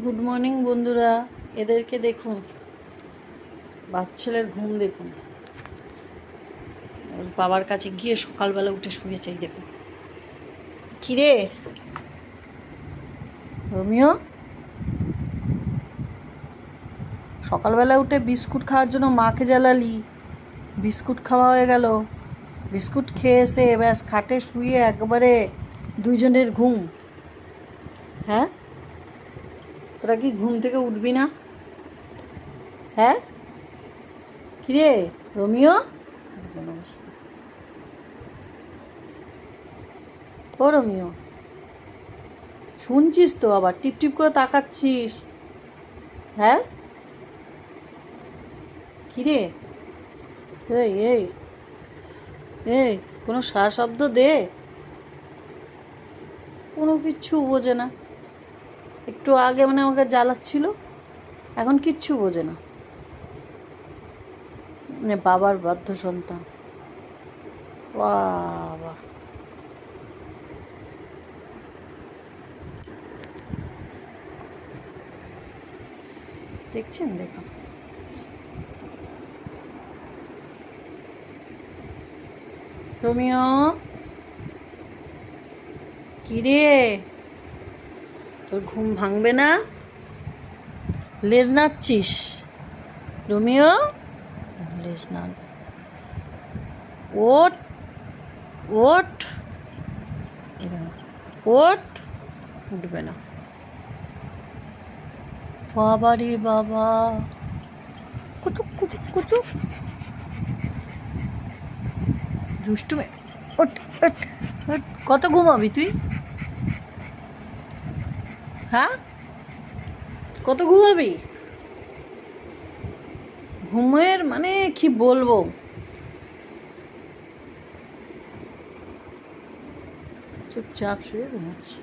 Good morning বন্ধুরা। এদেরকে দেখুন, বাপ ছেলের ঘুম দেখুন। ওর বাবার কাছে গিয়ে সকালবেলা উঠে শুয়েছে। এই দেখুন, কিরে রোমিও, সকালবেলা উঠে বিস্কুট খাওয়ার জন্য মাকে জ্বালালি, বিস্কুট খাওয়া হয়ে গেল। বিস্কুট খেয়ে এসে ব্যাস খাটে শুয়ে একবারে দুইজনের ঘুম। হ্যাঁ, তোরা কি ঘুম থেকে উঠবি না? হ্যাঁ, কিরে রোমিও, অবস্থা। ও রোমিও, শুনছিস তো, আবার টিপ টিপ করে তাকাচ্ছিস। হ্যাঁ, কিরে, এই এই এই কোনো সারা শব্দ দে। কোনো কিচ্ছু বোঝে না। একটু আগে মানে আমাকে জ্বালাচ্ছিল, এখন কিচ্ছু বোঝে না। মানে বাবার বাধ্য সন্তান। বাবা, দেখছেন? দেখুন, রোমিও, কিরে, তোর ঘুম ভাঙবে না? লেজ নাড়ছিস রোমিও? লেজ নাড়, ওঠ ওঠ, ওঠ, উঠবে না। বাবা রে বাবা, কুচুক কুচুক কুচুক, দুষ্টু মেয়ে। ওঠ ওঠ ওঠ, কত ঘুমাবি তুই? হ্যাঁ, কত ঘুমাবি? ঘুমের মানে কি বলবো। চুপচাপ শুয়ে ঘুমাচ্ছি।